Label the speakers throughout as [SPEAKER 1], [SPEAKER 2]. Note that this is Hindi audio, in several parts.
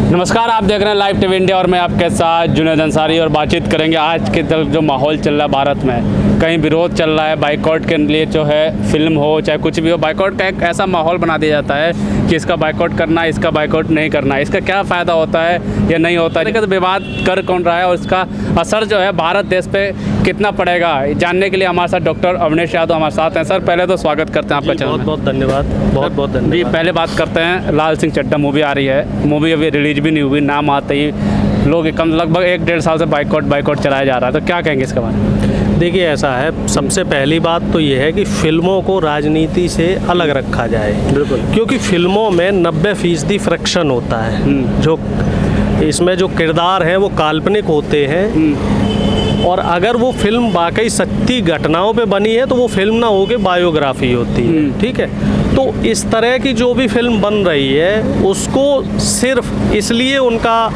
[SPEAKER 1] नमस्कार, आप देख रहे हैं लाइव टीवी इंडिया और मैं आपके साथ जुनैद अंसारी और बातचीत करेंगे आज के जो माहौल चल रहा है भारत में। कहीं विरोध चल रहा है बाइकआउट के लिए, जो है फिल्म हो चाहे कुछ भी हो, बाइकआउट का एक ऐसा माहौल बना दिया जाता है कि इसका बाइकआउट करना है, इसका बाइकआउट नहीं करना है। इसका क्या फ़ायदा होता है या नहीं होता है, लेकिन तो विवाद कर कौन रहा है और इसका असर जो है भारत देश पे कितना पड़ेगा, जानने के लिए हमारे साथ डॉक्टर अवनीश यादव हमारे साथ हैं। सर, पहले तो स्वागत करते हैं आपका चैनल में।
[SPEAKER 2] बहुत बहुत धन्यवाद, बहुत बहुत धन्यवाद
[SPEAKER 1] जी। पहले बात करते हैं, लाल सिंह चड्ढा मूवी आ रही है, मूवी अभी रिलीज भी नहीं हुई, नाम आते ही लोग लगभग 1-1.5 साल से बाइकआउट चलाया जा रहा है, तो क्या कहेंगे इसके बारे में?
[SPEAKER 2] देखिए, ऐसा है, सबसे पहली बात तो ये है कि फिल्मों को राजनीति से अलग रखा जाए।
[SPEAKER 1] बिल्कुल,
[SPEAKER 2] क्योंकि फिल्मों में 90% फ्रिक्शन होता है। जो इसमें जो किरदार हैं वो काल्पनिक होते हैं, और अगर वो फिल्म वाकई सच्ची घटनाओं पे बनी है तो वो फिल्म ना होके बायोग्राफी होती है। ठीक है, तो इस तरह की जो भी फिल्म बन रही है उसको सिर्फ इसलिए उनका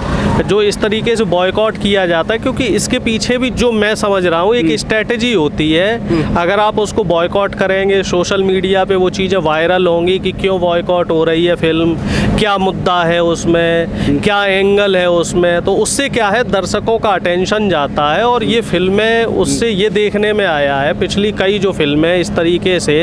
[SPEAKER 2] जो इस तरीके से बॉयकॉट किया जाता है क्योंकि इसके पीछे भी जो मैं समझ रहा हूँ एक स्ट्रेटजी होती है। अगर आप उसको बॉयकॉट करेंगे, सोशल मीडिया पे वो चीज़ें वायरल होंगी कि क्यों बॉयकॉट हो रही है फिल्म, क्या मुद्दा है उसमें, क्या एंगल है उसमें, तो उससे क्या है, दर्शकों का अटेंशन जाता है। और ये फिल्में उससे ये देखने में आया है, पिछली कई जो फिल्में इस तरीके से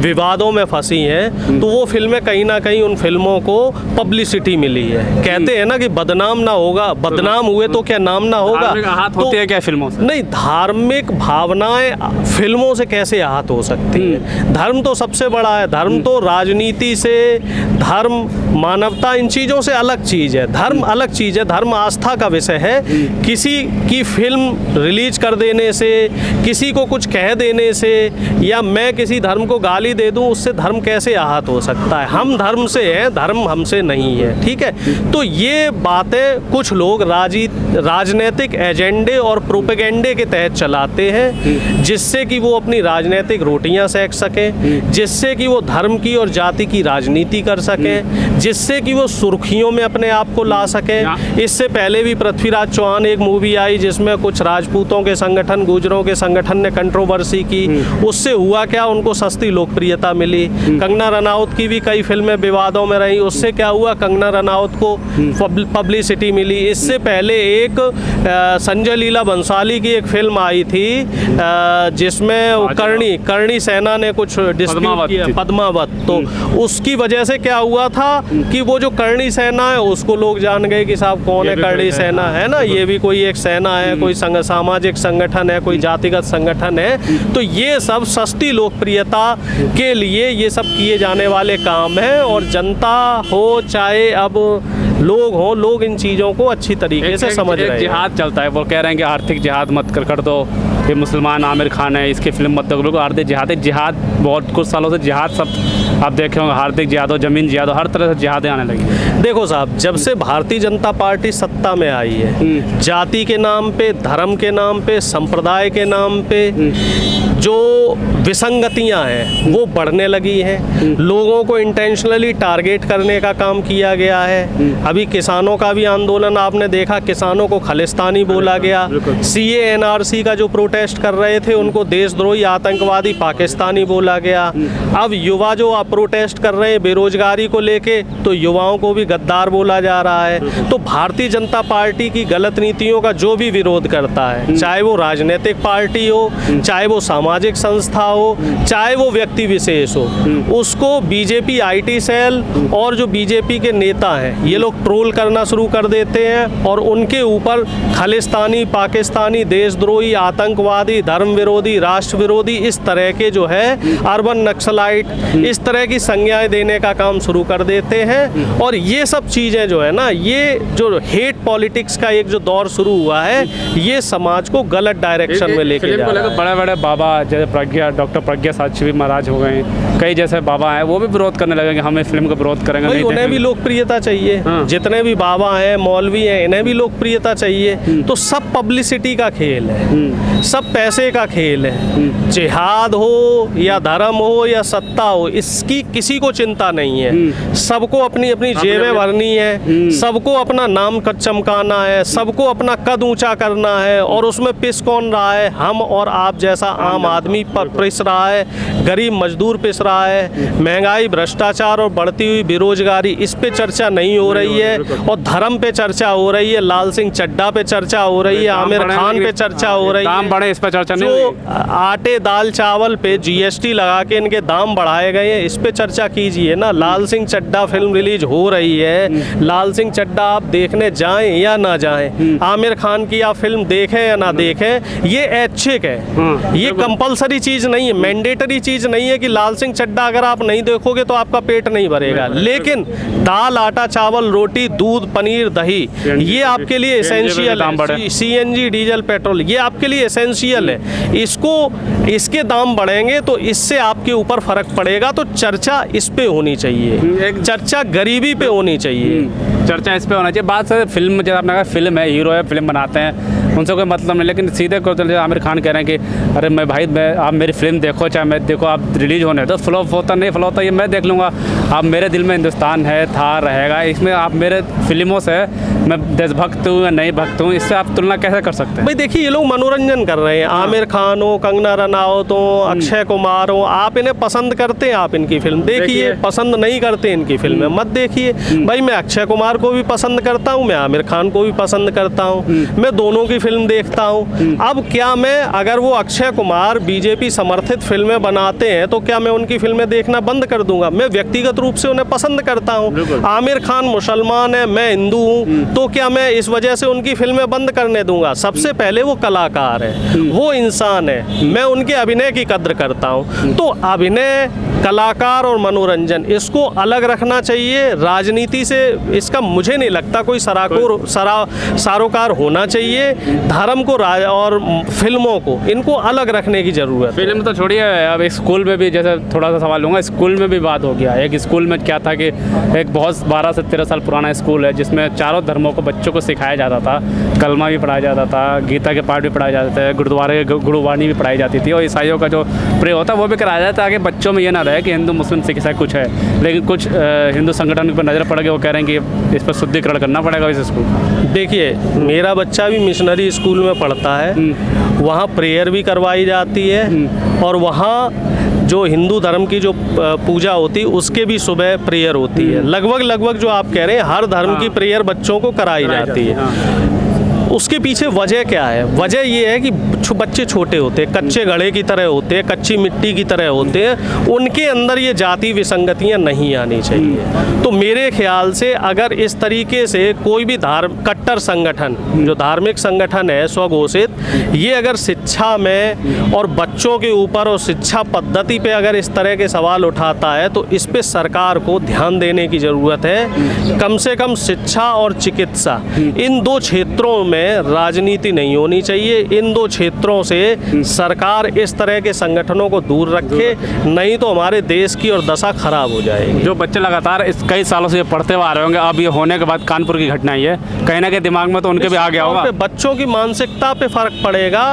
[SPEAKER 2] विवादों में फंसी हैं, तो वो फिल्में कहीं ना कहीं उन फिल्मों को पब्लिसिटी मिली है। कहते हैं ना कि बदनाम ना होगा, बदनाम हुए तो क्या नाम ना होगा।
[SPEAKER 1] आहत होती है क्या फिल्मों से?
[SPEAKER 2] नहीं, धार्मिक भावनाएं फिल्मों से कैसे आहत हो सकती है? धर्म तो सबसे बड़ा है, धर्म तो राजनीति से, धर्म मानवता, इन चीज़ों से अलग चीज़ है। धर्म अलग चीज़ है, धर्म आस्था का विषय है। किसी की फिल्म रिलीज कर देने से, किसी को कुछ कह देने से, या मैं किसी धर्म को गाली दे दूं, उससे धर्म कैसे आहत हो सकता है? हम धर्म से हैं, धर्म हमसे नहीं है। ठीक है, तो ये बातें कुछ लोग राजनीतिक एजेंडे और प्रोपेगेंडे के तहत चलाते हैं, जिससे कि वो अपनी राजनीतिक रोटियां सेक सकें, जिससे कि वो धर्म की और जाति की राजनीति कर सकें, जिससे कि वो सुर्खियों में अपने आप को ला सकें। इससे पहले भी पृथ्वीराज चौहान एक मूवी आई जिसमें कुछ राजपूतों के संगठन, गुजरों के संगठन ने कंट्रोवर्सी की, उससे हुआ क्या, उनको सस्ती लोकप्रियता मिली। कंगना रनावत की भी कई फिल्में विवादों में रही, उससे क्या हुआ, कंगना रनावत को पब्लिसिटी मिली। इससे पहले एक संजय लीला बंसाली की एक फिल्म आई थी जिसमें करणी सेना ने कुछ डिस्प्यूट किया, पद्मावत, तो उसकी वजह से क्या हुआ था कि वो जो करणी सेना है उसको लोग जान गए कि साहब कौन है करणी सेना, है ना, ये भी कोई एक सेना है, कोई सामाजिक संगठन है, कोई जातिगत संगठन है। तो ये सब सस्ती लोकप्रियता के लिए ये सब किए जाने वाले काम हैं, और जनता हो चाहे अब लोग हों, लोग इन चीज़ों को अच्छी तरीके से समझ रहे हैं।
[SPEAKER 1] जिहाद चलता है, वो कह रहे हैं कि आर्थिक जिहाद मत कर दो, ये मुसलमान आमिर खान है, इसकी फिल्म मत करो। आर्थिक जिहाद बहुत कुछ सालों से जिहाद सब आप देखे होंगे, हार्दिक जिहाद हो, जमीन जिहाद हो, हर तरह से जिहादें आने लगी।
[SPEAKER 2] देखो साहब, जब से भारतीय जनता पार्टी सत्ता में आई है, जाति के नाम पे, धर्म के नाम पे, संप्रदाय के नाम पे जो विसंगतियां हैं वो बढ़ने लगी हैं। लोगों को इंटेंशनली टारगेट करने का काम किया गया है। अभी किसानों का भी आंदोलन आपने देखा, किसानों को खालिस्तानी बोला गया। CA NRC का जो प्रोटेस्ट कर रहे थे उनको देशद्रोही, आतंकवादी, पाकिस्तानी बोला गया। अब युवा जो प्रोटेस्ट कर रहे हैं बेरोजगारी को लेके, तो युवाओं को भी गद्दार बोला जा रहा है। तो भारतीय जनता पार्टी की गलत नीतियों का जो भी विरोध करता है, चाहे वो राजनीतिक पार्टी हो, चाहे वो सामाजिक संस्था हो, चाहे वो व्यक्ति विशेष हो, उसको बीजेपी IT सेल और जो बीजेपी के नेता हैं ये लोग ट्रोल करना शुरू कर देते हैं, और उनके ऊपर खालिस्तानी, पाकिस्तानी, देशद्रोही, आतंकवादी, धर्म विरोधी, राष्ट्र विरोधी, इस तरह के जो है अर्बन नक्सलाइट, इस तरह की संज्ञाएं देने का काम शुरू कर देते हैं। और ये सब चीज़ें जो है ना, ये जो हेट पॉलिटिक्स का एक जो दौर शुरू हुआ है, ये समाज को गलत डायरेक्शन में लेके जा रहा है।
[SPEAKER 1] बड़े बड़े बाबा जैसे डॉक्टर प्रज्ञा साक्षी महाराज हो गए, कई जैसे बाबा हैं वो भी विरोध करने लगे कि हम इस फिल्म का विरोध करेंगे, नहीं
[SPEAKER 2] उन्हें भी लोकप्रियता चाहिए। जितने भी बाबा हैं, मौलवी हैं, इन्हें भी लोकप्रियता चाहिए। तो सब पब्लिसिटी का खेल है, सब पैसे का खेल है। जिहाद हो या धर्म हो या सत्ता हो, इसकी किसी को चिंता नहीं है। सबको अपनी अपनी जेबें भरनी है, सबको अपना नाम चमकाना है, सबको अपना कद ऊंचा करना है, और उसमें पिस कौन रहा है? हम और आप जैसा आम आम आदमी पर पिस रहा है, गरीब मजदूर पिस रहा है, महंगाई, भ्रष्टाचार और बढ़ती हुई बेरोजगारी, इस पे चर्चा नहीं हो रही है। और धर्म पे चर्चा हो रही है, लाल सिंह चड्ढा पे चर्चा हो रही है, आमिर खान पे चर्चा हो रही है।
[SPEAKER 1] दाम बढ़े इस पर चर्चा नहीं
[SPEAKER 2] जो
[SPEAKER 1] हुई।
[SPEAKER 2] आटे दाल चावल पे जीएसटी लगा के इनके दाम बढ़ाए गए हैं, इस पे चर्चा कीजिए ना। लाल सिंह चड्ढा फिल्म रिलीज हो रही है, लाल सिंह चड्ढा आप देखने जाएं या ना जाएं, आमिर खान की आप फिल्म देखें या ना देखें, ये ऐच्छिक है, ये कंपलसरी चीज़ नहीं है, मैंडेटरी चीज़ नहीं है कि लाल सिंह चड्ढा अगर आप नहीं देखोगे तो आपका पेट नहीं भरेगा। लेकिन दाल, आटा, चावल, रोटी, दूध, पनीर, दही, ये आपके लिए एसेंशियल है। सीएनजी, डीजल, पेट्रोल, ये आपके लिए एसेंशियल है। इसके दाम बढ़ेंगे तो इससे आपके ऊपर फर्क पड़ेगा। तो चर्चा इस पे होनी चाहिए, चर्चा गरीबी पे होनी चाहिए,
[SPEAKER 1] चर्चा इस पे होना चाहिए। बात सर फिल्म, जैसे आपने कहा फिल्म है, हीरो है, फिल्म बनाते हैं, उनसे कोई मतलब नहीं। लेकिन सीधे को चले आमिर खान कह रहे हैं कि अरे मैं भाई, मैं आप मेरी फिल्म देखो, चाहे मैं देखो, आप रिलीज होने तो फ्लॉप होता नहीं फ्लॉप होता ये मैं देख लूँगा। आप मेरे दिल में हिंदुस्तान है, था, रहेगा, इसमें आप मेरे फिल्मों से मैं देशभक्त हूँ या नहीं भक्त हूँ, इससे आप तुलना कैसे कर सकते हैं?
[SPEAKER 2] भाई देखिए, ये लोग मनोरंजन कर रहे हैं। आमिर खान हो, कंगना रनावत हो, अक्षय कुमार हो, आप इन्हें पसंद करते हैं, आप इनकी फिल्म देखिए। पसंद नहीं करते इनकी फिल्में मत देखिए। भाई मैं अक्षय कुमार को भी पसंद करता हूँ, मैं आमिर खान को भी पसंद करता हूँ, मैं दोनों की फिल्म देखता हूँ। अब क्या मैं, अगर वो अक्षय कुमार बीजेपी समर्थित फिल्में बनाते हैं तो क्या मैं उनकी फिल्में देखना बंद कर दूंगा? मैं व्यक्तिगत रूप से उन्हें पसंद करता हूँ। आमिर खान मुसलमान है, मैं हिंदू हूँ, तो क्या मैं इस वजह से उनकी फिल्में बंद करने दूंगा? सबसे पहले वो कलाकार है, वो इंसान है, मैं उनके अभिनय की कद्र करता हूँ। तो अभिनय, कलाकार और मनोरंजन, इसको अलग रखना चाहिए। राजनीति से इसका मुझे नहीं लगता कोई सरोकार होना चाहिए। धर्म को और फिल्मों को, इनको अलग रखने की ज़रूरत है।
[SPEAKER 1] फिल्म तो छोड़िए, अब स्कूल में भी, जैसे थोड़ा सा सवाल लूँगा, स्कूल में भी बात हो गया। एक स्कूल में क्या था कि एक बहुत 12 से 13 साल पुराना स्कूल है जिसमें चारों धर्मों को बच्चों को सिखाया जाता था। कलमा भी पढ़ाया जाता था, गीता के पाठ भी पढ़ाए जाते थे, गुरुद्वारे गुरुवाणी भी पढ़ाई जाती थी, और ईसाइयों का जो प्रे होता है वो भी कराया जाता है, ताकि बच्चों में ये ना रहे कि हिंदू मुस्लिम सिख ईसाई कुछ है। लेकिन कुछ हिंदू संगठन पर नज़र पड़ गई, वो कह रहे हैं कि इस पर शुद्धिकरण करना पड़ेगा इस स्कूल।
[SPEAKER 2] देखिए, मेरा बच्चा भी मिशनरी स्कूल में पढ़ता है, वहाँ प्रेयर भी करवाई जाती है, और वहाँ जो हिंदू धर्म की जो पूजा होती है उसके भी सुबह प्रेयर होती है। लगभग जो आप कह रहे हैं, हर धर्म की प्रेयर बच्चों को कराई जाती है। उसके पीछे वजह क्या है? वजह ये है कि बच्चे छोटे होते हैं, कच्चे घड़े की तरह होते हैं, कच्ची मिट्टी की तरह होते हैं, उनके अंदर ये जाति विसंगतियां नहीं आनी चाहिए। तो मेरे ख्याल से अगर इस तरीके से कोई भी कट्टर संगठन, जो धार्मिक संगठन है स्वघोषित, ये अगर शिक्षा में और बच्चों के ऊपर और शिक्षा पद्धति पे अगर इस तरह के सवाल उठाता है तो इस पे सरकार को ध्यान देने की ज़रूरत है। कम से कम शिक्षा और चिकित्सा, इन दो क्षेत्रों में राजनीति नहीं होनी चाहिए। इन दो क्षेत्रों से सरकार इस तरह के संगठनों को दूर रखे, नहीं तो हमारे देश की और दशा खराब हो जाएगी।
[SPEAKER 1] जो बच्चे लगातार इस कई सालों से ये पढ़ते हुए आ रहे होंगे, अब ये होने के बाद कानपुर की घटना ही है, कहीं ना कहीं दिमाग में तो उनके भी आ गया होगा।
[SPEAKER 2] बच्चों की मानसिकता पे फर्क पड़ेगा।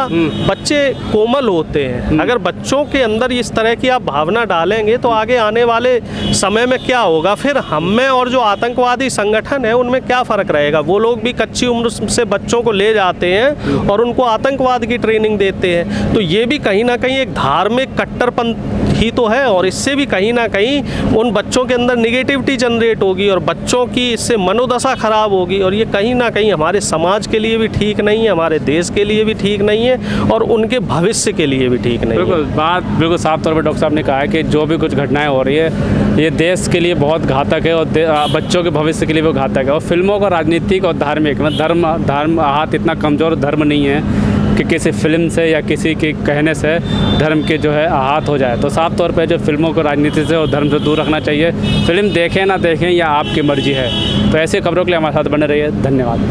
[SPEAKER 2] बच्चे कोमल होते हैं, अगर बच्चों के अंदर इस तरह की आप भावना डालेंगे तो आगे आने वाले समय में क्या होगा? फिर हम में और जो आतंकवादी संगठन है उनमें क्या फ़र्क रहेगा? वो लोग भी कच्ची उम्र से बच्चों को ले जाते हैं और उनको आतंकवाद की ट्रेनिंग देते हैं। तो ये भी कहीं ना कहीं एक धार्मिक कट्टरपंथ ही तो है, और इससे भी कहीं ना कहीं उन बच्चों के अंदर निगेटिविटी जनरेट होगी और बच्चों की इससे मनोदशा खराब होगी, और ये कहीं ना कहीं हमारे समाज के लिए भी ठीक नहीं है, हमारे देश के लिए भी ठीक नहीं है, और उनके भविष्य के लिए भी ठीक नहीं है।
[SPEAKER 1] बिल्कुल, बात बिल्कुल साफ तौर पर डॉक्टर साहब ने कहा है कि जो भी कुछ घटनाएं हो रही है ये देश के लिए बहुत घातक है, और बच्चों के भविष्य के लिए भी घातक है। और फिल्मों का राजनीतिक और धार्मिक, धर्म हाथ इतना कमज़ोर धर्म नहीं है कि किसी फिल्म से या किसी के कहने से धर्म के जो है आहत हो जाए। तो साफ तौर पे जो फिल्मों को राजनीति से और धर्म से दूर रखना चाहिए। फिल्म देखें ना देखें या आपकी मर्जी है। तो ऐसी खबरों के लिए हमारे साथ बने रहिए। धन्यवाद।